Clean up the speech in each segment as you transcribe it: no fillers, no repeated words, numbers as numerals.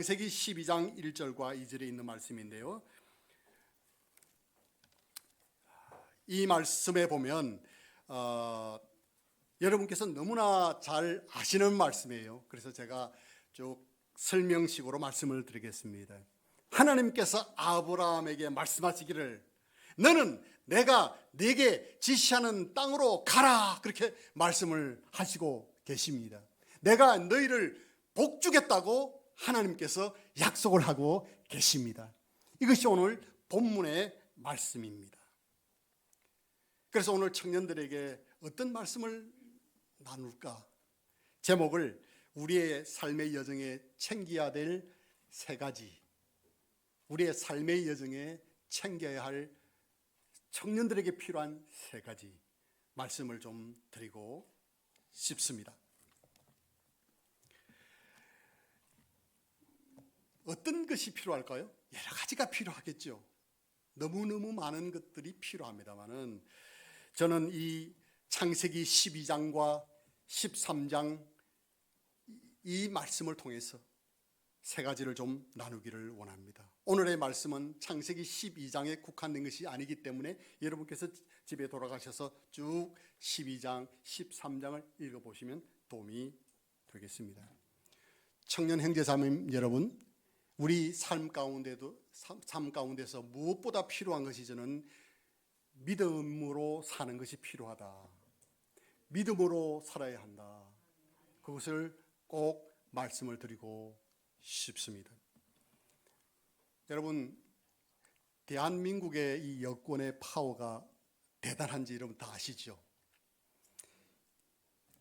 창세기 12장 1절과 2절에 있는 말씀인데요. 이 말씀에 보면 여러분께서 너무나 잘 아시는 말씀이에요. 그래서 제가 쭉 설명식으로 말씀을 드리겠습니다. 하나님께서 아브라함에게 말씀하시기를 너는 내가 네게 지시하는 땅으로 가라, 그렇게 말씀을 하시고 계십니다. 내가 너희를 복주겠다고 하나님께서 약속을 하고 계십니다. 이것이 오늘 본문의 말씀입니다. 그래서 오늘 청년들에게 어떤 말씀을 나눌까? 제목을 우리의 삶의 여정에 챙겨야 될 세 가지, 우리의 삶의 여정에 챙겨야 할 청년들에게 필요한 세 가지 말씀을 좀 드리고 싶습니다. 어떤 것이 필요할까요? 여러 가지가 필요하겠죠. 너무너무 많은 것들이 필요합니다만은 저는 이 창세기 12장과 13장 이 말씀을 통해서 세 가지를 좀 나누기를 원합니다. 오늘의 말씀은 창세기 12장에 국한된 것이 아니기 때문에 여러분께서 집에 돌아가셔서 쭉 12장, 13장을 읽어보시면 도움이 되겠습니다. 청년 형제자매 여러분, 우리 삶 가운데서 무엇보다 필요한 것이 저는 믿음으로 사는 것이 필요하다. 믿음으로 살아야 한다. 그것을 꼭 말씀을 드리고 싶습니다. 여러분, 대한민국의 이 여권의 파워가 대단한지 여러분 다 아시죠?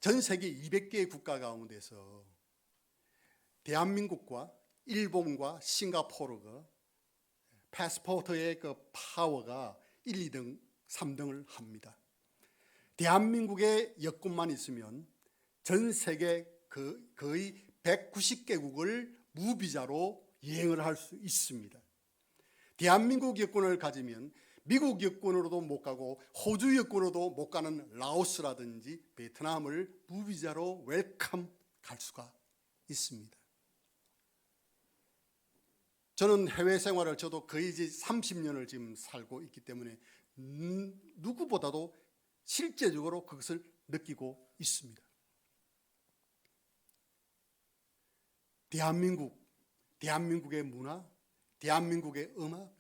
전 세계 200개의 국가 가운데서 대한민국과 일본과 싱가포르가 패스포트의 그 파워가 1, 2등, 3등을 합니다. 대한민국의 여권만 있으면 전 세계 거의 190개국을 무비자로 여행을 할 수 있습니다. 대한민국 여권을 가지면 미국 여권으로도 못 가고 호주 여권으로도 못 가는 라오스라든지 베트남을 무비자로 웰컴 갈 수가 있습니다. 저는 해외 생활을 저도 거의 이제 30년을 지금 살고 있기 때문에 누구보다도 실제적으로 그것을 느끼고 있습니다. 대한민국의 문화, 대한민국의 음악,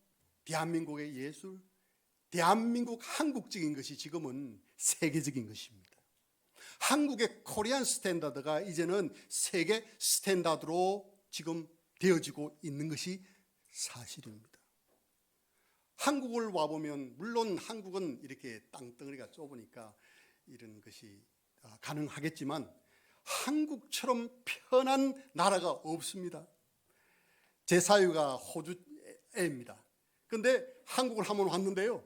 대한민국의 예술, 대한민국 한국적인 것이 지금은 세계적인 것입니다. 한국의 코리안 스탠다드가 이제는 세계 스탠다드로 지금 되어지고 있는 것이 사실입니다. 한국을 와보면 물론 한국은 이렇게 땅덩어리가 좁으니까 이런 것이 가능하겠지만 한국처럼 편한 나라가 없습니다. 제 사유가 호주입니다. 그런데 한국을 한번 왔는데요,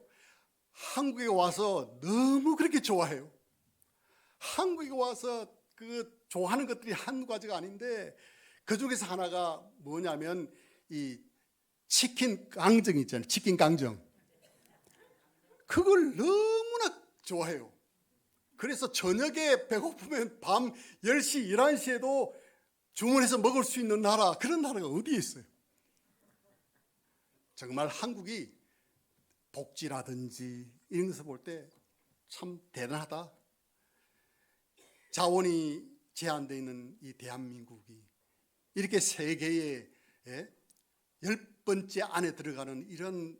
한국에 와서 너무 그렇게 좋아해요. 한국에 와서 그 좋아하는 것들이 한 가지가 아닌데 그 중에서 하나가 뭐냐면 이 치킨 강정 있잖아요. 치킨 강정. 그걸 너무나 좋아해요. 그래서 저녁에 배고프면 밤 10시, 11시에도 주문해서 먹을 수 있는 나라, 그런 나라가 어디에 있어요? 정말 한국이 복지라든지 이런 것을 볼 때 참 대단하다. 자원이 제한되어 있는 이 대한민국이 이렇게 세계의 10번째 안에 들어가는 이런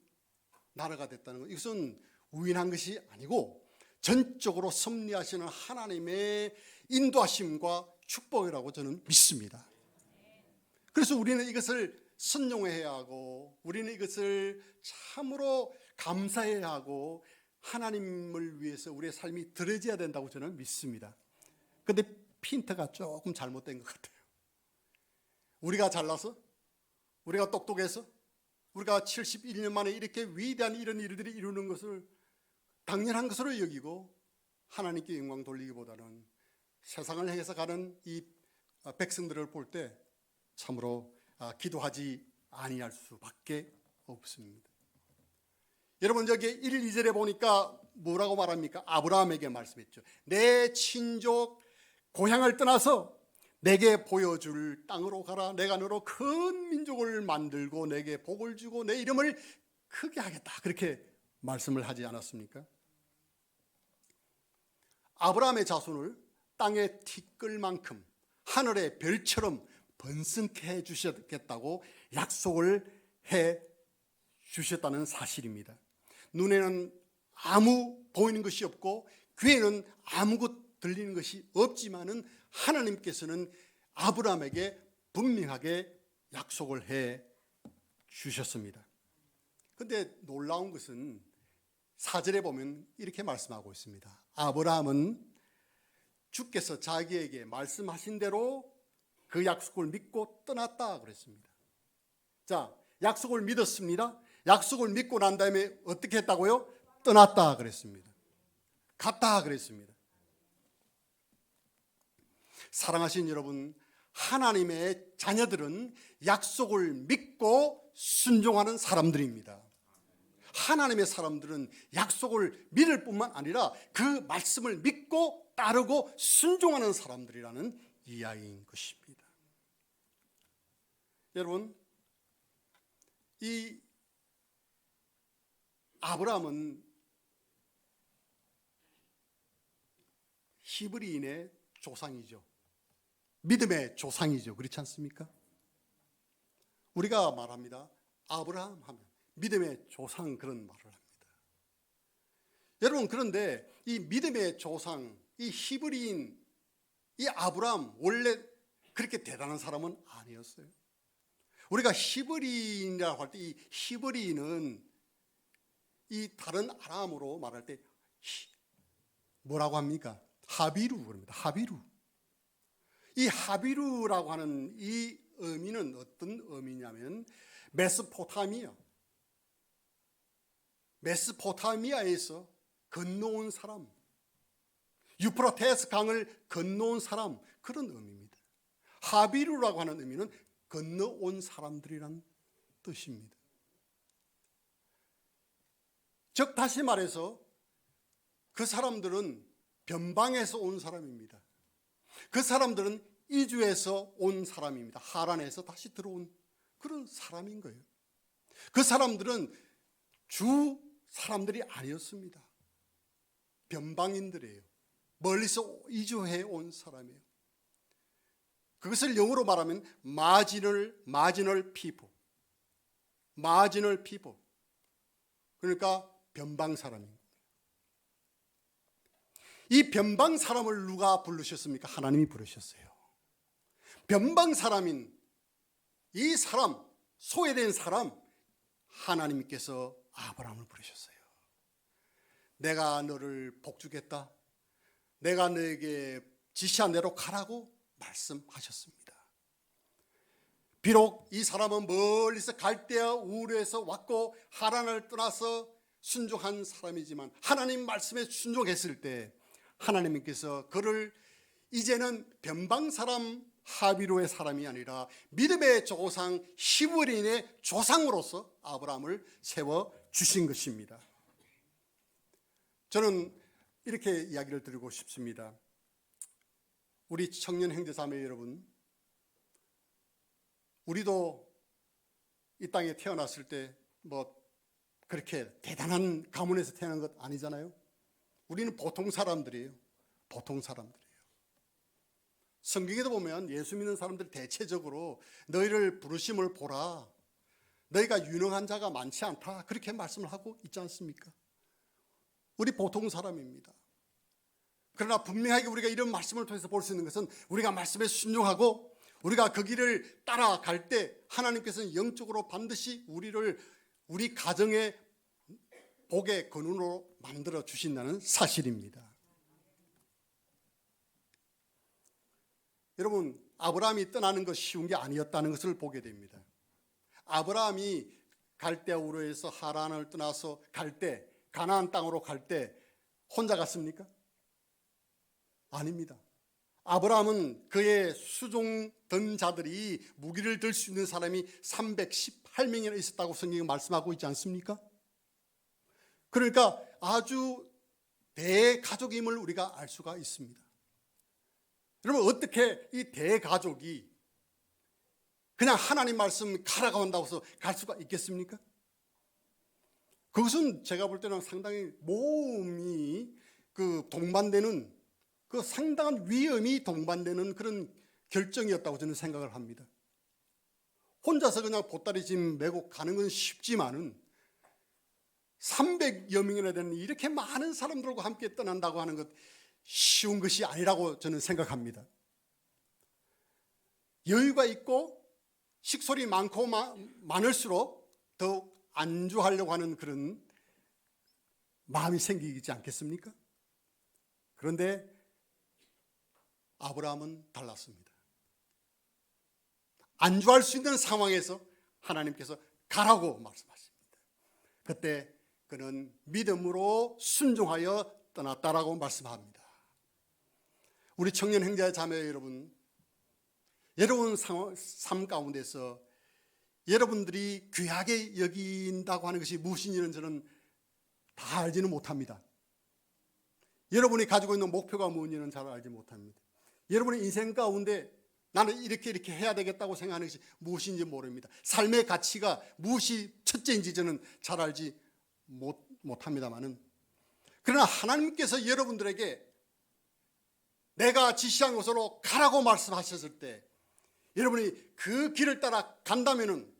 나라가 됐다는 것, 이것은 우연한 것이 아니고 전적으로 섭리하시는 하나님의 인도하심과 축복이라고 저는 믿습니다. 그래서 우리는 이것을 선용해야 하고 우리는 이것을 참으로 감사해야 하고 하나님을 위해서 우리의 삶이 드려져야 된다고 저는 믿습니다. 그런데 핀트가 조금 잘못된 것 같아요. 우리가 잘나서, 우리가 똑똑해서, 우리가 71년 만에 이렇게 위대한 이런 일들이 이루는 것을 당연한 것으로 여기고 하나님께 영광 돌리기보다는 세상을 향해서 가는 이 백성들을 볼 때 참으로 기도하지 아니할 수밖에 없습니다. 여러분, 저기 1, 2절에 보니까 뭐라고 말합니까? 아브라함에게 말씀했죠. 내 친족 고향을 떠나서 내게 보여줄 땅으로 가라. 내가 너로 큰 민족을 만들고 내게 복을 주고 내 이름을 크게 하겠다. 그렇게 말씀을 하지 않았습니까? 아브라함의 자손을 땅의 티끌만큼 하늘의 별처럼 번성케 해 주셨겠다고 약속을 해 주셨다는 사실입니다. 눈에는 아무 보이는 것이 없고 귀에는 아무것 들리는 것이 없지만은 하나님께서는 아브라함에게 분명하게 약속을 해 주셨습니다. 그런데 놀라운 것은 4절에 보면 이렇게 말씀하고 있습니다. 아브라함은 주께서 자기에게 말씀하신 대로 그 약속을 믿고 떠났다 그랬습니다. 자, 약속을 믿었습니다. 약속을 믿고 난 다음에 어떻게 했다고요? 떠났다 그랬습니다. 갔다 그랬습니다. 사랑하신 여러분, 하나님의 자녀들은 약속을 믿고 순종하는 사람들입니다. 하나님의 사람들은 약속을 믿을 뿐만 아니라 그 말씀을 믿고 따르고 순종하는 사람들이라는 이야기인 것입니다. 여러분, 이 아브라함은 히브리인의 조상이죠. 믿음의 조상이죠. 그렇지 않습니까? 우리가 말합니다. 아브라함 하면 믿음의 조상, 그런 말을 합니다. 여러분, 그런데 이 믿음의 조상, 이 히브리인, 이 아브라함 원래 그렇게 대단한 사람은 아니었어요. 우리가 히브리인이라고 할 때 이 히브리인은 이 다른 아람어로 말할 때 뭐라고 합니까? 하비루 그럽니다. 하비루. 이 하비루라고 하는 이 의미는 어떤 의미냐면 메소포타미아에서 건너온 사람, 유프라테스 강을 건너온 사람, 그런 의미입니다. 하비루라고 하는 의미는 건너온 사람들이란 뜻입니다. 즉 다시 말해서 그 사람들은 변방에서 온 사람입니다. 그 사람들은 이주에서 온 사람입니다. 하란에서 다시 들어온 그런 사람인 거예요. 그 사람들은 주 사람들이 아니었습니다. 변방인들이에요. 멀리서 이주해 온 사람이에요. 그것을 영어로 말하면 marginal people. 그러니까 변방 사람입니다. 이 변방 사람을 누가 부르셨습니까? 하나님이 부르셨어요. 변방 사람인 이 사람, 소외된 사람, 하나님께서 아브라함을 부르셨어요. 내가 너를 복주겠다. 내가 너에게 지시한 대로 가라고 말씀하셨습니다. 비록 이 사람은 멀리서 갈대아 우르에서 왔고 하란을 떠나서 순종한 사람이지만 하나님 말씀에 순종했을 때 하나님께서 그를 이제는 변방 사람 하비로의 사람이 아니라 믿음의 조상 히브리인의 조상으로서 아브라함을 세워 주신 것입니다. 저는 이렇게 이야기를 드리고 싶습니다. 우리 청년 형제자매 여러분, 우리도 이 땅에 태어났을 때 뭐 그렇게 대단한 가문에서 태어난 것 아니잖아요. 우리는 보통 사람들이에요. 보통 사람들이에요. 성경에도 보면 예수 믿는 사람들 대체적으로 너희를 부르심을 보라. 너희가 유능한 자가 많지 않다. 그렇게 말씀을 하고 있지 않습니까? 우리 보통 사람입니다. 그러나 분명하게 우리가 이런 말씀을 통해서 볼 수 있는 것은 우리가 말씀에 순종하고 우리가 그 길을 따라갈 때 하나님께서는 영적으로 반드시 우리 가정의 복의 근원으로 만들어 주신다는 사실입니다. 여러분, 아브라함이 떠나는 것이 쉬운 게 아니었다는 것을 보게 됩니다. 아브라함이 갈대아 우르에서 하란을 떠나서 갈 때, 가나안 땅으로 갈 때 혼자 갔습니까? 아닙니다. 아브라함은 그의 수종던 자들이 무기를 들 수 있는 사람이 318명이나 있었다고 성경이 말씀하고 있지 않습니까? 그러니까 아주 대가족임을 우리가 알 수가 있습니다. 여러분, 어떻게 이 대가족이 그냥 하나님 말씀 가라고 한다고 해서 갈 수가 있겠습니까? 그것은 제가 볼 때는 상당히 모험이 동반되는, 상당한 위험이 동반되는 그런 결정이었다고 저는 생각을 합니다. 혼자서 그냥 보따리 짐 메고 가는 건 쉽지만은 300여 명이나 되는 이렇게 많은 사람들과 함께 떠난다고 하는 것 쉬운 것이 아니라고 저는 생각합니다. 여유가 있고 식솔이 많고 많을수록 더욱 안주하려고 하는 그런 마음이 생기지 않겠습니까? 그런데 아브라함은 달랐습니다. 안주할 수 있는 상황에서 하나님께서 가라고 말씀하십니다. 그때 그는 믿음으로 순종하여 떠났다라고 말씀합니다. 우리 청년 형제 자매 여러분, 여러분 삶 가운데서 여러분들이 귀하게 여긴다고 하는 것이 무엇인지는 저는 다 알지는 못합니다. 여러분이 가지고 있는 목표가 뭔지는 잘 알지 못합니다. 여러분의 인생 가운데 나는 이렇게 해야 되겠다고 생각하는 것이 무엇인지 모릅니다. 삶의 가치가 무엇이 첫째인지 저는 잘 알지 못합니다만은, 그러나 하나님께서 여러분들에게 내가 지시한 곳으로 가라고 말씀하셨을 때 여러분이 그 길을 따라 간다면은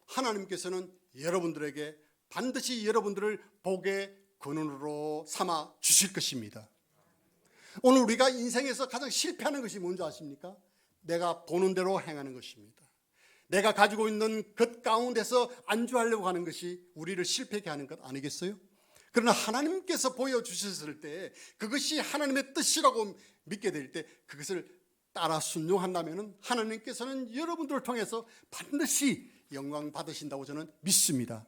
하나님께서는 여러분들에게 반드시 여러분들을 복의 근원으로 삼아 주실 것입니다. 오늘 우리가 인생에서 가장 실패하는 것이 뭔지 아십니까? 내가 보는 대로 행하는 것입니다. 내가 가지고 있는 것 가운데서 안주하려고 하는 것이 우리를 실패하게 하는 것 아니겠어요? 그러나 하나님께서 보여주셨을 때, 그것이 하나님의 뜻이라고 믿게 될 때 그것을 따라 순종한다면 하나님께서는 여러분들을 통해서 반드시 영광 받으신다고 저는 믿습니다.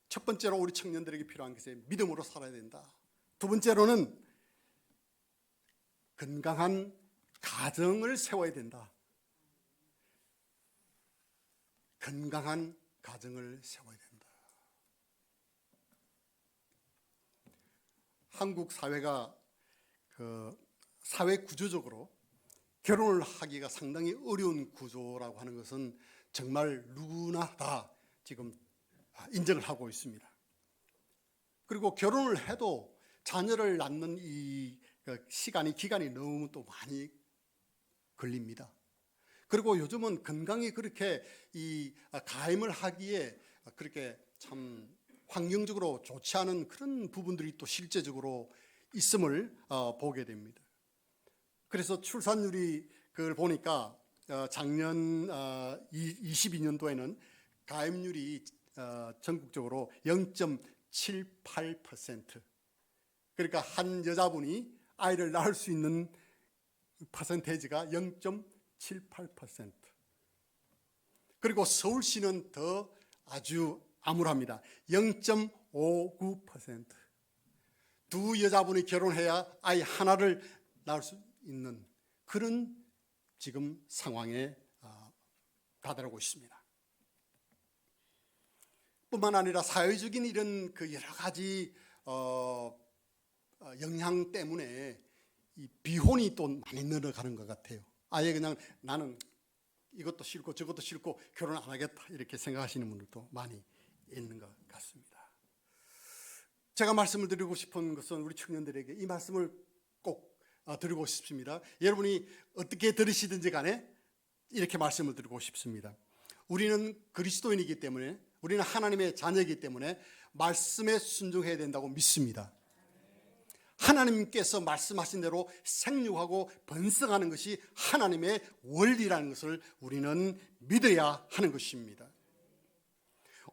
첫 번째로 우리 청년들에게 필요한 것은 믿음으로 살아야 된다. 두 번째로는 건강한 가정을 세워야 된다. 건강한 가정을 세워야 된다. 한국 사회가 사회 구조적으로 결혼을 하기가 상당히 어려운 구조라고 하는 것은 정말 누구나 다 지금 인정을 하고 있습니다. 그리고 결혼을 해도 자녀를 낳는 이 기간이 너무 또 많이 걸립니다. 그리고 요즘은 건강이 그렇게 가임을 하기에 그렇게 참 환경적으로 좋지 않은 그런 부분들이 또 실제적으로 있음을 보게 됩니다. 그래서 출산율이 그걸 보니까 작년 22년도에는 가임률이 전국적으로 0.78%, 그러니까 한 여자분이 아이를 낳을 수 있는 퍼센테이지가 0.78%. 그리고 서울시는 더 아주 암울합니다. 0.59%. 두 여자분이 결혼해야 아이 하나를 낳을 수 있는 그런 지금 상황에 다다르고 있습니다. 뿐만 아니라 사회적인 이런 여러 가지 영향 때문에 이 비혼이 또 많이 늘어가는 것 같아요. 아예 그냥 나는 이것도 싫고 저것도 싫고 결혼 안 하겠다 이렇게 생각하시는 분들도 많이 있는 것 같습니다. 제가 말씀을 드리고 싶은 것은 우리 청년들에게 이 말씀을 꼭 드리고 싶습니다. 여러분이 어떻게 들으시든지 간에 이렇게 말씀을 드리고 싶습니다. 우리는 그리스도인이기 때문에, 우리는 하나님의 자녀이기 때문에 말씀에 순종해야 된다고 믿습니다. 하나님께서 말씀하신 대로 생육하고 번성하는 것이 하나님의 원리라는 것을 우리는 믿어야 하는 것입니다.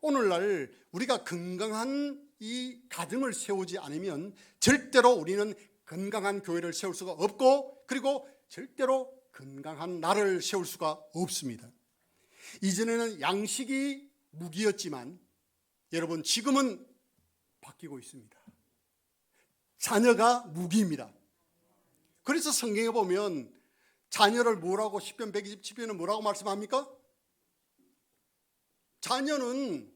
오늘날 우리가 건강한 이 가정을 세우지 않으면 절대로 우리는 건강한 교회를 세울 수가 없고, 그리고 절대로 건강한 나라를 세울 수가 없습니다. 이전에는 양식이 무기였지만 여러분 지금은 바뀌고 있습니다. 자녀가 무기입니다. 그래서 성경에 보면 자녀를 뭐라고, 시편 127편은 뭐라고 말씀합니까? 자녀는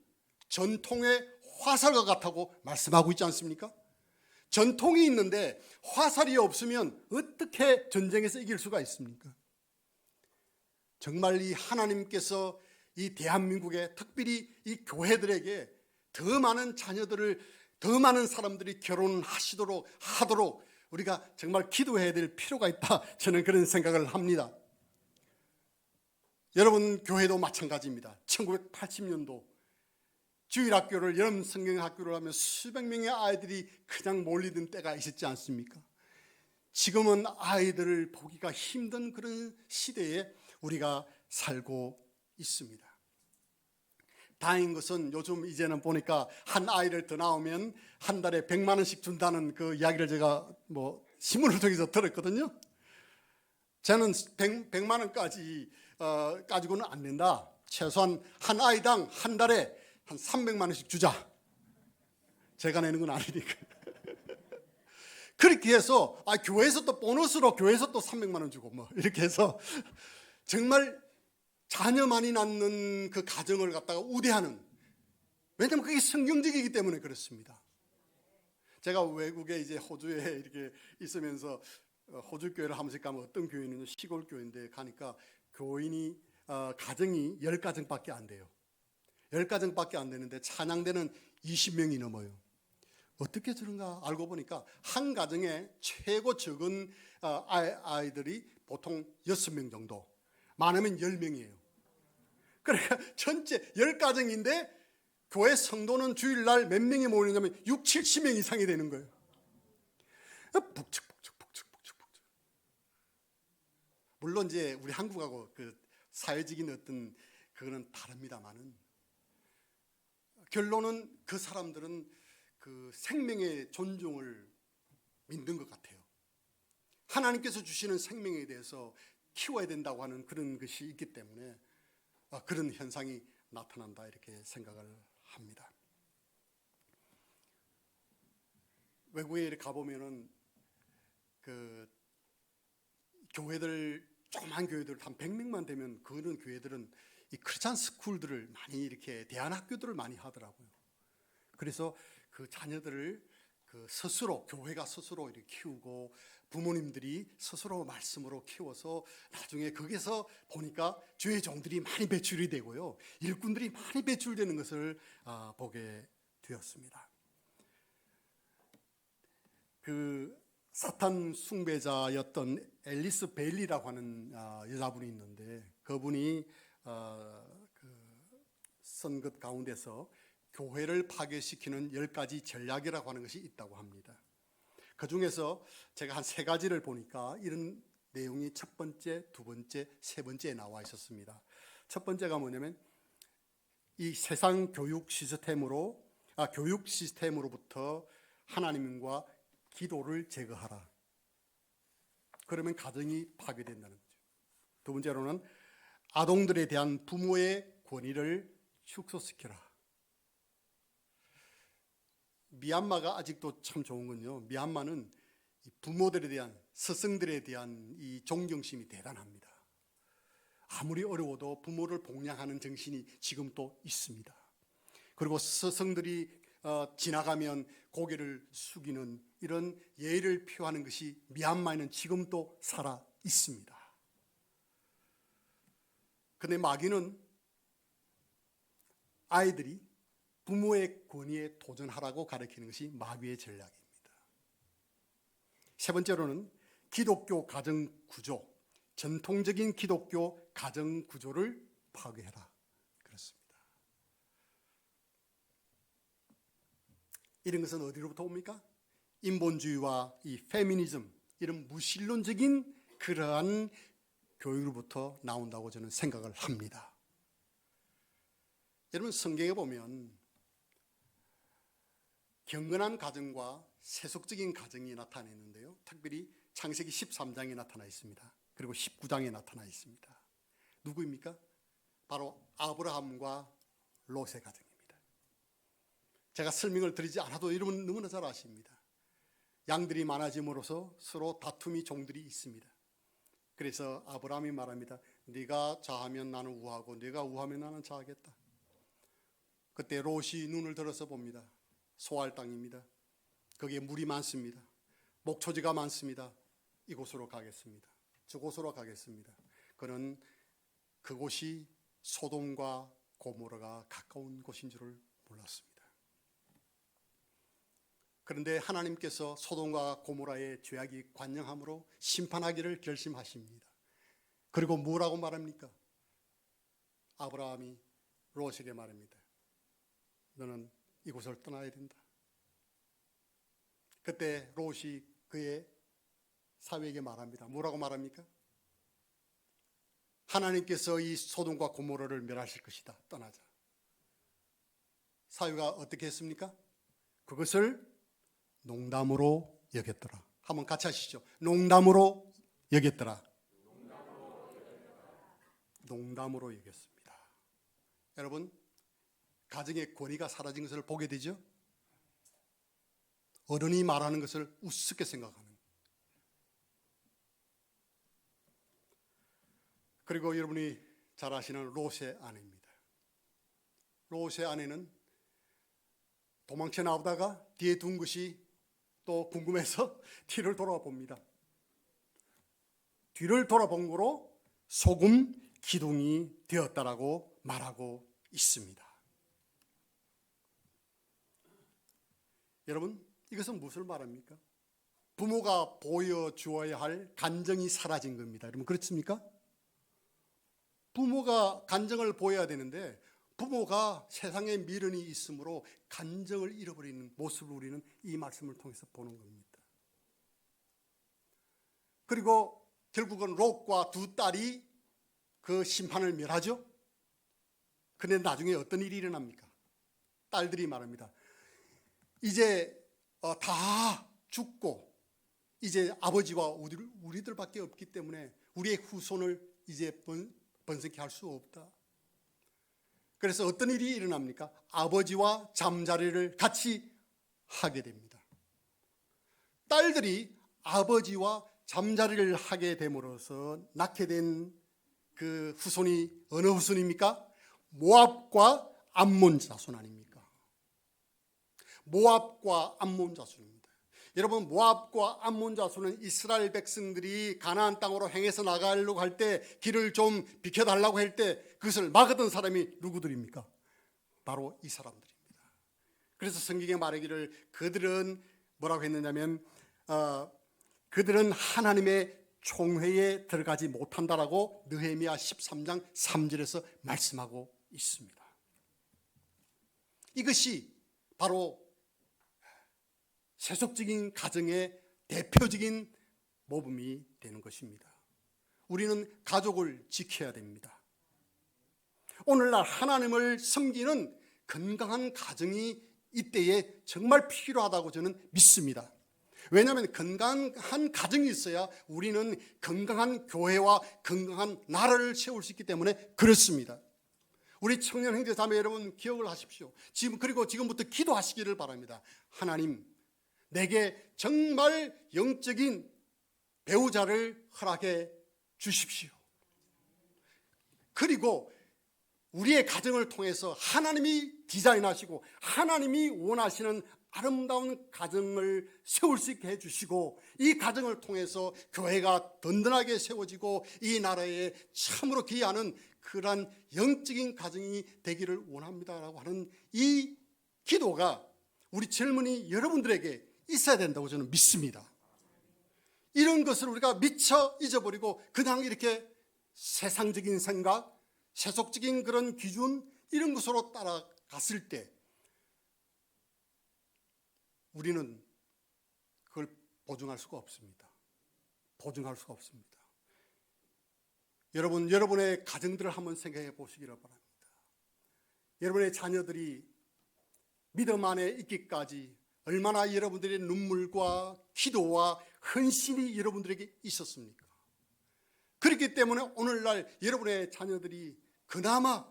전통의 화살과 같다고 말씀하고 있지 않습니까? 전통이 있는데 화살이 없으면 어떻게 전쟁에서 이길 수가 있습니까? 정말 이 하나님께서 이 대한민국에 특별히 이 교회들에게 더 많은 자녀들을, 더 많은 사람들이 결혼하시도록 하도록 우리가 정말 기도해야 될 필요가 있다, 저는 그런 생각을 합니다. 여러분 교회도 마찬가지입니다. 1980년도 주일학교를, 여름 성경학교를 하면 수백 명의 아이들이 그냥 몰리던 때가 있었지 않습니까? 지금은 아이들을 보기가 힘든 그런 시대에 우리가 살고 있습니다. 다행인 것은 요즘 이제는 보니까 한 아이를 더 낳으면 한 달에 100만 원씩 준다는 그 이야기를 제가 신문을 통해서 들었거든요. 저는 100만 원까지 가지고는 안 낸다. 최소한 한 아이당 한 달에 한 300만 원씩 주자. 제가 내는 건 아니니까. 그렇게 해서 교회에서 또 보너스로 교회에서 또 300만 원 주고 이렇게 해서 정말 자녀 많이 낳는 그 가정을 갖다가 우대하는, 왜냐하면 그게 성경적이기 때문에 그렇습니다. 제가 외국에 이제 호주에 이렇게 있으면서 호주 교회를 한 번씩 가면 어떤 교회는 시골 교회인데 가니까 교인이 가정이 10가정밖에 안 돼요. 10가정밖에 안 되는데 찬양대는 20명이 넘어요. 어떻게 저런가 알고 보니까 한 가정에 최고 적은 아이들이 보통 6명 정도, 많으면 10명이에요. 그러니까 전체 10가정인데 교회 성도는 주일날 몇 명이 모이냐면 6, 70명 이상이 되는 거예요. 북측. 물론 이제 우리 한국하고 그 사회적인 어떤 그거는 다릅니다만은, 결론은 그 사람들은 그 생명의 존중을 믿는 것 같아요. 하나님께서 주시는 생명에 대해서 키워야 된다고 하는 그런 것이 있기 때문에 그런 현상이 나타난다, 이렇게 생각을 합니다. 외국에 이렇게 가보면은 그 교회들, 조그만 교회들 한 100명만 되면 그런 교회들은 이 크리스찬 스쿨들을 많이 이렇게 대안학교들을 많이 하더라고요. 그래서 그 자녀들을 그 스스로, 교회가 스스로 이렇게 키우고 부모님들이 스스로 말씀으로 키워서 나중에 거기서 보니까 주의 종들이 많이 배출이 되고요, 일꾼들이 많이 배출되는 것을 보게 되었습니다. 그 사탄 숭배자였던 앨리스 베일리라고 하는 여자분이 있는데, 그분이 쓴 것 가운데서 교회를 파괴시키는 10가지 전략이라고 하는 것이 있다고 합니다. 그 중에서 제가 한 3가지를 보니까 이런 내용이 첫 번째, 두 번째, 세 번째에 나와 있었습니다. 첫 번째가 뭐냐면, 이 세상 교육 시스템으로부터 하나님과 기도를 제거하라. 그러면 가정이 파괴된다는 거죠. 두 번째로는 아동들에 대한 부모의 권위를 축소시켜라. 미얀마가 아직도 참 좋은 건요, 미얀마는 부모들에 대한, 스승들에 대한 이 존경심이 대단합니다. 아무리 어려워도 부모를 복양하는 정신이 지금도 있습니다. 그리고 스승들이 지나가면 고개를 숙이는 이런 예의를 표하는 것이 미얀마에는 지금도 살아 있습니다. 그런데 마귀는 아이들이 부모의 권위에 도전하라고 가르치는 것이 마귀의 전략입니다. 세 번째로는 기독교 가정 구조, 전통적인 기독교 가정 구조를 파괴해라, 그렇습니다. 이런 것은 어디로부터 옵니까? 인본주의와 이 페미니즘, 이런 무신론적인 그러한 교육으로부터 나온다고 저는 생각을 합니다. 여러분, 성경에 보면 경건한 가정과 세속적인 가정이 나타나 있는데요, 특별히 창세기 13장에 나타나 있습니다. 그리고 19장에 나타나 있습니다. 누구입니까? 바로 아브라함과 롯의 가정입니다. 제가 설명을 드리지 않아도 여러분 너무나 잘 아십니다. 양들이 많아짐으로써 서로 다툼이, 종들이 있습니다. 그래서 아브라함이 말합니다. 네가 좌하면 나는 우하고 네가 우하면 나는 좌하겠다. 그때 롯이 눈을 들어서 봅니다. 소할 땅입니다. 거기에 물이 많습니다. 목초지가 많습니다. 이곳으로 가겠습니다. 저곳으로 가겠습니다. 그는 그곳이 소돔과 고모라가 가까운 곳인 줄을 몰랐습니다. 그런데 하나님께서 소돔과 고모라의 죄악이 관영함으로 심판하기를 결심하십니다. 그리고 뭐라고 말합니까? 아브라함이 롯에게 말합니다. 너는 이곳을 떠나야 된다. 그때 롯이 그의 사위에게 말합니다. 뭐라고 말합니까? 하나님께서 이 소돔과 고모라를 멸하실 것이다. 떠나자. 사위가 어떻게 했습니까? 그것을 농담으로 여겼더라. 한번 같이 하시죠. 농담으로 여겼더라. 농담으로 여겼습니다. 여러분, 가정의 권위가 사라진 것을 보게 되죠. 어른이 말하는 것을 우습게 생각하는. 그리고 여러분이 잘 아시는 롯의 아내입니다. 롯의 아내는 도망쳐 나오다가 뒤에 둔 것이 또 궁금해서 뒤를 돌아봅니다. 뒤를 돌아본 거로 소금 기둥이 되었다라고 말하고 있습니다. 여러분, 이것은 무엇을 말합니까? 부모가 보여주어야 할 간정이 사라진 겁니다. 여러분, 그렇습니까? 부모가 간정을 보여야 되는데 부모가 세상에 미련이 있으므로 간정을 잃어버리는 모습을 우리는 이 말씀을 통해서 보는 겁니다. 그리고 결국은 롯과 두 딸이 그 심판을 멸하죠. 그런데 나중에 어떤 일이 일어납니까? 딸들이 말합니다. 이제 다 죽고 이제 아버지와 우리들밖에 없기 때문에 우리의 후손을 이제 번성케 할 수 없다. 그래서 어떤 일이 일어납니까? 아버지와 잠자리를 같이 하게 됩니다. 딸들이 아버지와 잠자리를 하게 됨으로써 낳게 된 그 후손이 어느 후손입니까? 모압과 암몬 자손 아닙니까? 모압과 암몬 자손입니다. 여러분, 모압과 암몬 자손은 이스라엘 백성들이 가나안 땅으로 행해서 나가려고 할 때 길을 좀 비켜달라고 할 때 그것을 막았던 사람이 누구들입니까? 바로 이 사람들입니다. 그래서 성경에 말하기를 그들은 뭐라고 했느냐면 그들은 하나님의 총회에 들어가지 못한다라고 느헤미야 13장 3절에서 말씀하고 있습니다. 이것이 바로 세속적인 가정의 대표적인 모범이 되는 것입니다. 우리는 가족을 지켜야 됩니다. 오늘날 하나님을 섬기는 건강한 가정이 이때에 정말 필요하다고 저는 믿습니다. 왜냐하면 건강한 가정이 있어야 우리는 건강한 교회와 건강한 나라를 세울 수 있기 때문에 그렇습니다. 우리 청년 형제 자매 여러분 기억을 하십시오. 그리고 지금부터 기도하시기를 바랍니다. 하나님, 내게 정말 영적인 배우자를 허락해 주십시오. 그리고 우리의 가정을 통해서 하나님이 디자인하시고 하나님이 원하시는 아름다운 가정을 세울 수 있게 해주시고 이 가정을 통해서 교회가 든든하게 세워지고 이 나라에 참으로 귀하는 그러한 영적인 가정이 되기를 원합니다라고 하는 이 기도가 우리 젊은이 여러분들에게 있어야 된다고 저는 믿습니다. 이런 것을 우리가 미처 잊어버리고 그냥 이렇게 세상적인 생각, 세속적인 그런 기준 이런 것으로 따라갔을 때 우리는 그걸 보증할 수가 없습니다. 보증할 수가 없습니다. 여러분, 여러분의 가정들을 한번 생각해 보시기를 바랍니다. 여러분의 자녀들이 믿음 안에 있기까지 얼마나 여러분들의 눈물과 기도와 헌신이 여러분들에게 있었습니까? 그렇기 때문에 오늘날 여러분의 자녀들이 그나마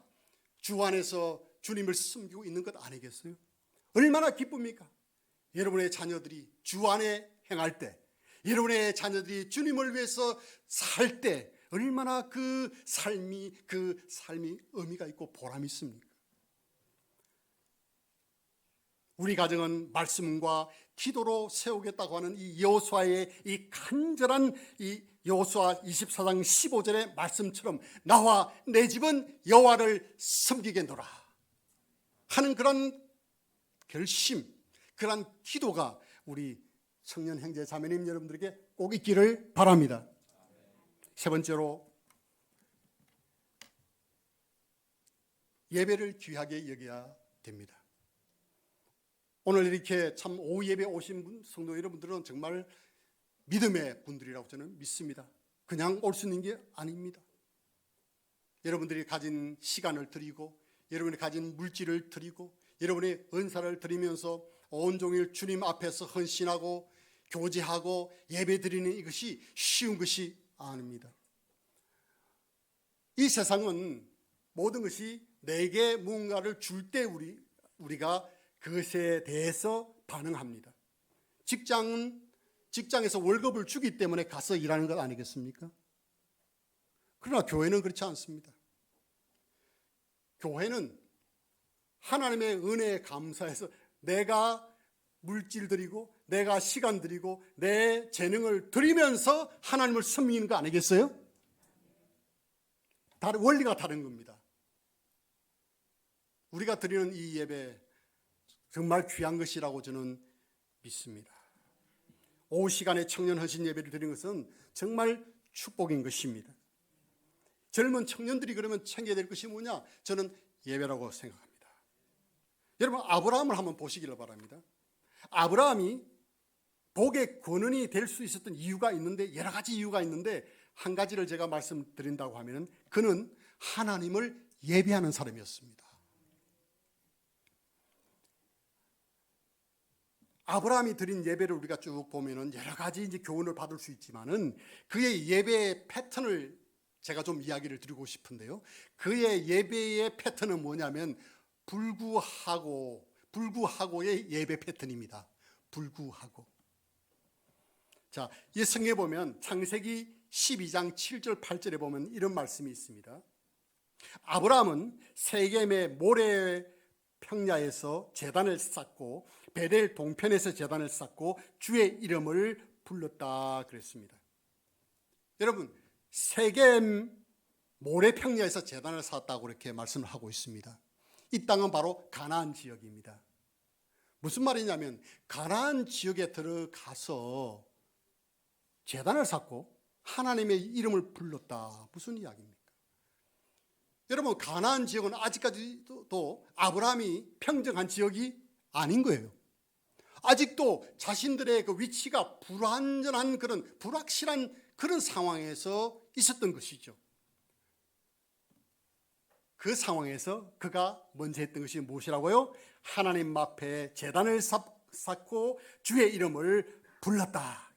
주 안에서 주님을 섬기고 있는 것 아니겠어요? 얼마나 기쁩니까? 여러분의 자녀들이 주 안에 행할 때, 여러분의 자녀들이 주님을 위해서 살 때 얼마나 그 삶이 의미가 있고 보람이 있습니까? 우리 가정은 말씀과 기도로 세우겠다고 하는 이 여호수아의 이 간절한 이 여호수아 24장 15절의 말씀처럼 나와 내 집은 여호와를 섬기겠노라 하는 그런 결심, 그런 기도가 우리 청년 형제 자매님 여러분들에게 꼭 있기를 바랍니다. 세 번째로 예배를 귀하게 여겨야 됩니다. 오늘 이렇게 참 오후 예배 오신 분, 성도 여러분들은 정말 믿음의 분들이라고 저는 믿습니다. 그냥 올 수 있는 게 아닙니다. 여러분들이 가진 시간을 드리고 여러분이 가진 물질을 드리고 여러분의 은사를 드리면서 온종일 주님 앞에서 헌신하고 교제하고 예배 드리는 이것이 쉬운 것이 아닙니다. 이 세상은 모든 것이 내게 무언가를 줄 때 우리가 그것에 대해서 반응합니다. 직장에서 월급을 주기 때문에 가서 일하는 것 아니겠습니까? 그러나 교회는 그렇지 않습니다. 교회는 하나님의 은혜에 감사해서 내가 물질 드리고 내가 시간 드리고 내 재능을 드리면서 하나님을 섬기는 거 아니겠어요? 원리가 다른 겁니다. 우리가 드리는 이 예배 정말 귀한 것이라고 저는 믿습니다. 오후 시간에 청년 헌신 예배를 드리는 것은 정말 축복인 것입니다. 젊은 청년들이 그러면 챙겨야 될 것이 뭐냐? 저는 예배라고 생각합니다. 여러분 아브라함을 한번 보시기를 바랍니다. 아브라함이 복의 권원이 될 수 있었던 이유가 있는데 여러 가지 이유가 있는데 한 가지를 제가 말씀드린다고 하면 그는 하나님을 예배하는 사람이었습니다. 아브라함이 드린 예배를 우리가 쭉 보면은 여러 가지 이제 교훈을 받을 수 있지만은 그의 예배 패턴을 제가 좀 이야기를 드리고 싶은데요. 그의 예배의 패턴은 뭐냐면 불구하고의 예배 패턴입니다. 불구하고. 자, 이 성경에 보면 창세기 12장 7절 8절에 보면 이런 말씀이 있습니다. 아브라함은 세겜의 모래 평야에서 제단을 쌓고 베델 동편에서 제단을 쌓고 주의 이름을 불렀다 그랬습니다. 여러분 세겜 모래 평야에서 제단을 쌓았다고 이렇게 말씀을 하고 있습니다. 이 땅은 바로 가나안 지역입니다. 무슨 말이냐면 가나안 지역에 들어가서 제단을 쌓고 하나님의 이름을 불렀다. 무슨 이야기입니까? 여러분 가나안 지역은 아직까지도 아브라함이 평정한 지역이 아닌 거예요. 아직도 자신들의 그 위치가 불완전한 그런 불확실한 그런 상황에서 있었던 것이죠. 그 상황에서 그가 먼저 했던 것이 무엇이라고요? 하나님 앞에 제단을 쌓고 주의 이름을 불렀다.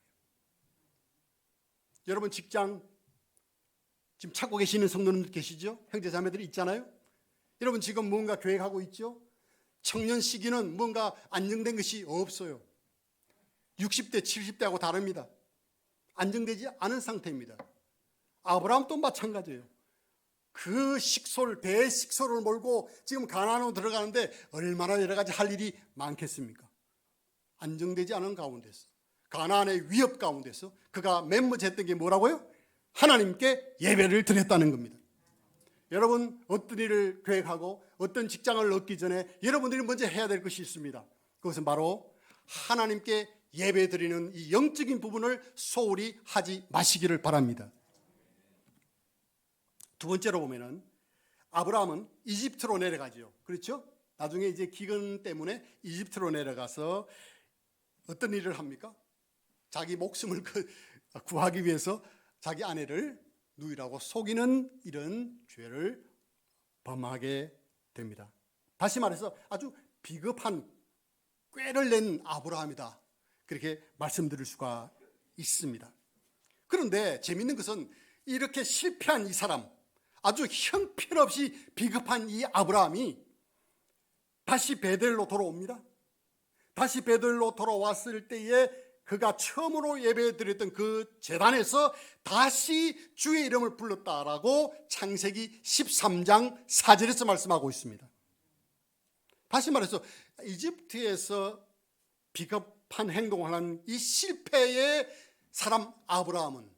여러분 직장 지금 찾고 계시는 성도님들 계시죠? 형제 자매들이 있잖아요. 여러분 지금 뭔가 계획하고 있죠? 청년 시기는 뭔가 안정된 것이 없어요. 60대 70대하고 다릅니다. 안정되지 않은 상태입니다. 아브라함도 마찬가지예요. 그 대식소를 몰고 지금 가나안으로 들어가는데 얼마나 여러 가지 할 일이 많겠습니까? 안정되지 않은 가운데서 가나안의 위협 가운데서 그가 맨 먼저 했던 게 뭐라고요? 하나님께 예배를 드렸다는 겁니다. 여러분 어떤 일을 계획하고 어떤 직장을 얻기 전에 여러분들이 먼저 해야 될 것이 있습니다. 그것은 바로 하나님께 예배 드리는 이 영적인 부분을 소홀히 하지 마시기를 바랍니다. 두 번째로 보면은 아브라함은 이집트로 내려가죠. 그렇죠? 나중에 이제 기근 때문에 이집트로 내려가서 어떤 일을 합니까? 자기 목숨을 구하기 위해서 자기 아내를 누이라고 속이는 이런 죄를 범하게 됩니다. 다시 말해서 아주 비겁한 꾀를 낸 아브라함이다. 그렇게 말씀드릴 수가 있습니다. 그런데 재미있는 것은 이렇게 실패한 이 사람, 아주 형편없이 비겁한 이 아브라함이 다시 베델로 돌아옵니다. 다시 베델로 돌아왔을 때에 그가 처음으로 예배드렸던 그 제단에서 다시 주의 이름을 불렀다라고 창세기 13장 4절에서 말씀하고 있습니다. 다시 말해서 이집트에서 비겁한 행동을 하는 이 실패의 사람 아브라함은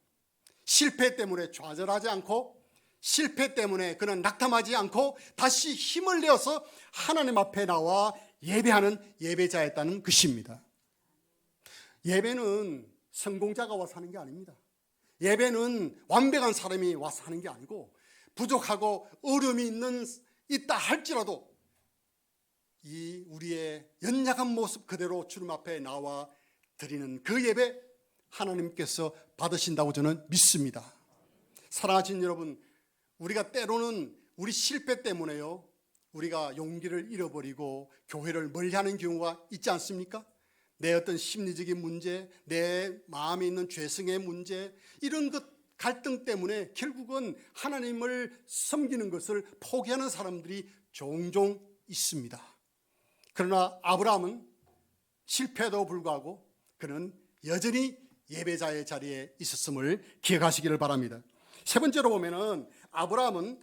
실패 때문에 좌절하지 않고 실패 때문에 그는 낙담하지 않고 다시 힘을 내어서 하나님 앞에 나와 예배하는 예배자였다는 것입니다. 예배는 성공자가 와서 하는 게 아닙니다. 예배는 완벽한 사람이 와서 하는 게 아니고 부족하고 어려움이 있다 할지라도 이 우리의 연약한 모습 그대로 주님 앞에 나와 드리는 그 예배 하나님께서 받으신다고 저는 믿습니다. 사랑하신 여러분, 우리가 때로는 우리 실패 때문에요, 우리가 용기를 잃어버리고 교회를 멀리하는 경우가 있지 않습니까? 내 어떤 심리적인 문제, 내 마음에 있는 죄성의 문제, 이런 것 갈등 때문에 결국은 하나님을 섬기는 것을 포기하는 사람들이 종종 있습니다. 그러나 아브라함은 실패에도 불구하고 그는 여전히 예배자의 자리에 있었음을 기억하시기를 바랍니다. 세 번째로 보면은 아브라함은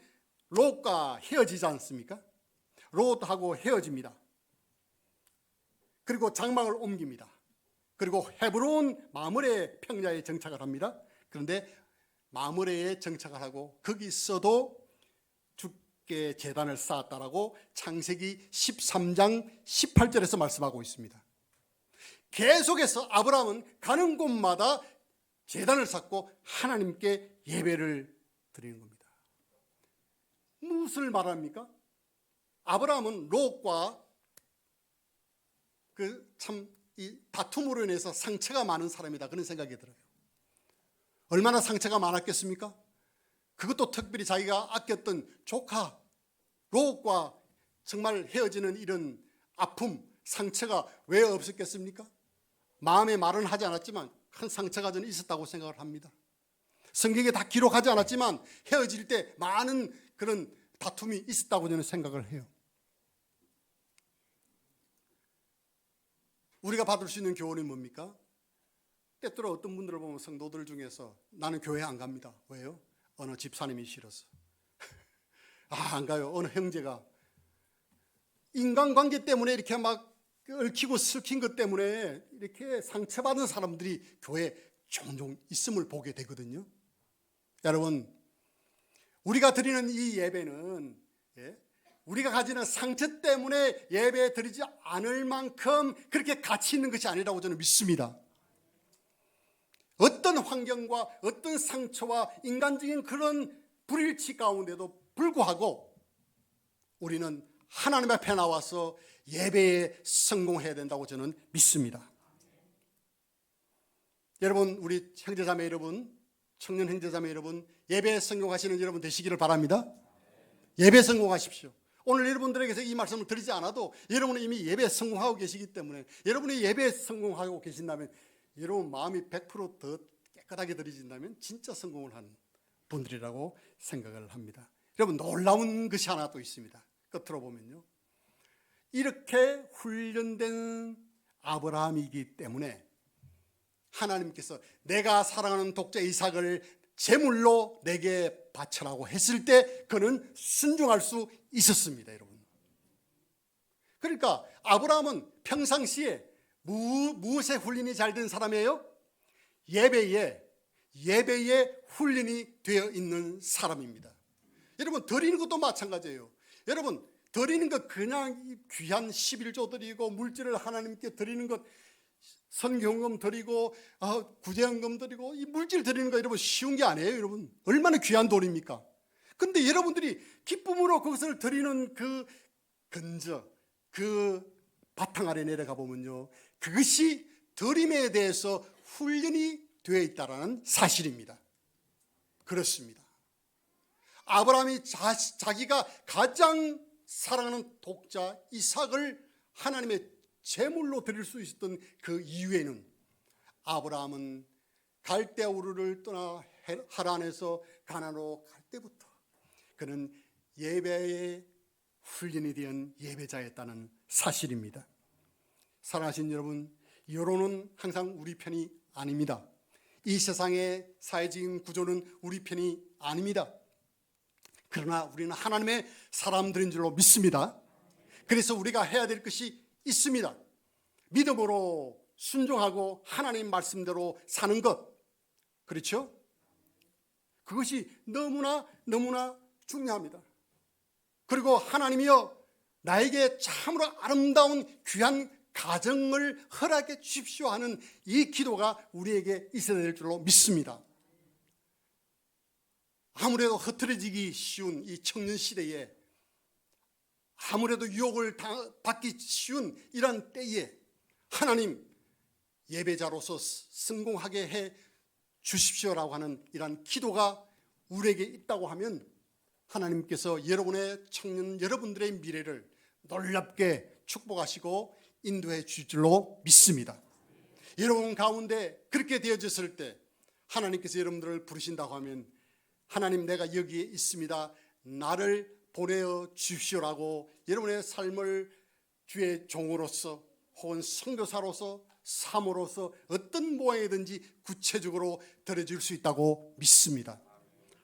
롯과 헤어지지 않습니까? 롯하고 헤어집니다. 그리고 장막을 옮깁니다. 그리고 헤브론 마므레 평야에 정착을 합니다. 그런데 마므레에 정착을 하고 거기서도 주께 제단을 쌓았다라고 창세기 13장 18절에서 말씀하고 있습니다. 계속해서 아브라함은 가는 곳마다 제단을 쌓고 하나님께 예배를 드리는 겁니다. 무엇을 말합니까? 아브라함은 롯과 이 다툼으로 인해서 상처가 많은 사람이다, 그런 생각이 들어요. 얼마나 상처가 많았겠습니까? 그것도 특별히 자기가 아꼈던 조카 롯과 정말 헤어지는 이런 아픔, 상처가 왜 없었겠습니까? 마음의 말은 하지 않았지만 큰 상처가 저는 있었다고 생각을 합니다. 성경에 다 기록하지 않았지만 헤어질 때 많은 그런 다툼이 있었다고 저는 생각을 해요. 우리가 받을 수 있는 교훈이 뭡니까? 때때로 어떤 분들을 보면 성도들 중에서 나는 교회 안 갑니다. 왜요? 어느 집사님이 싫어서. 안 가요. 어느 형제가 인간관계 때문에 이렇게 막 얽히고 설킨 것 때문에 이렇게 상처받은 사람들이 교회에 종종 있음을 보게 되거든요. 여러분, 우리가 드리는 이 예배는 우리가 가지는 상처 때문에 예배 드리지 않을 만큼 그렇게 가치 있는 것이 아니라고 저는 믿습니다. 어떤 환경과 어떤 상처와 인간적인 그런 불일치 가운데도 불구하고 우리는 하나님 앞에 나와서 예배에 성공해야 된다고 저는 믿습니다. 여러분, 우리 형제자매 여러분, 청년 형제자매 여러분, 예배에 성공하시는 여러분 되시기를 바랍니다. 예배에 성공하십시오. 오늘 여러분들에게서 이 말씀을 드리지 않아도 여러분은 이미 예배에 성공하고 계시기 때문에, 여러분이 예배에 성공하고 계신다면, 여러분 마음이 100%더 깨끗하게 드려진다면 진짜 성공을 하는 분들이라고 생각을 합니다. 여러분, 놀라운 것이 하나 또 있습니다. 끝으로 보면요, 이렇게 훈련된 아브라함이기 때문에 하나님께서 내가 사랑하는 독자 이삭을 제물로 내게 바쳐라고 했을 때 그는 순종할 수 있었습니다. 여러분, 그러니까 아브라함은 평상시에 무엇에 훈련이 잘 된 사람이에요? 예배에 훈련이 되어 있는 사람입니다. 여러분, 드리는 것도 마찬가지예요. 여러분, 드리는 것 그냥 귀한 11조 드리고 물질을 하나님께 드리는 것, 선경금 드리고 구제헌금 드리고 이 물질 드리는 거 여러분 쉬운 게 아니에요. 여러분, 얼마나 귀한 돈입니까? 근데 여러분들이 기쁨으로 그것을 드리는 그 근저, 그 바탕 아래 내려가 보면요, 그것이 드림에 대해서 훈련이 되어 있다는 사실입니다. 그렇습니다. 아브라함이 자기가 가장 사랑하는 독자 이삭을 하나님의 제물로 드릴 수 있었던 그 이유에는 아브라함은 갈대 우르를 떠나 하란에서 가나안으로 갈 때부터 그는 예배의 훈련이 된 예배자였다는 사실입니다. 사랑하신 여러분, 여론은 항상 우리 편이 아닙니다. 이 세상의 사회적인 구조는 우리 편이 아닙니다. 그러나 우리는 하나님의 사람들인 줄로 믿습니다. 그래서 우리가 해야 될 것이 있습니다. 믿음으로 순종하고 하나님 말씀대로 사는 것, 그렇죠? 그것이 너무나 중요합니다. 그리고 하나님이여 나에게 참으로 아름다운 귀한 가정을 허락해 주십시오 하는 이 기도가 우리에게 있어야 될 줄로 믿습니다. 아무래도 흐트러지기 쉬운 이 청년 시대에, 아무래도 유혹을 받기 쉬운 이런 때에 하나님 예배자로서 성공하게 해 주십시오라고 하는 이런 기도가 우리에게 있다고 하면 하나님께서 여러분의 청년 여러분들의 미래를 놀랍게 축복하시고 인도해 주실 줄로 믿습니다. 여러분 가운데 그렇게 되어졌을 때 하나님께서 여러분들을 부르신다고 하면 하나님 내가 여기에 있습니다, 나를 보내어 주십시오라고 여러분의 삶을 주의 종으로서 혹은 선교사로서 사모로서 어떤 모양이든지 구체적으로 들어줄 수 있다고 믿습니다.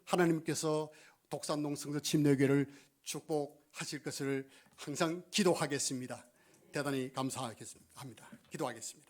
하나님께서 독산동 성서 침례교회를 축복하실 것을 항상 기도하겠습니다. 대단히 감사하겠습니다. 기도하겠습니다.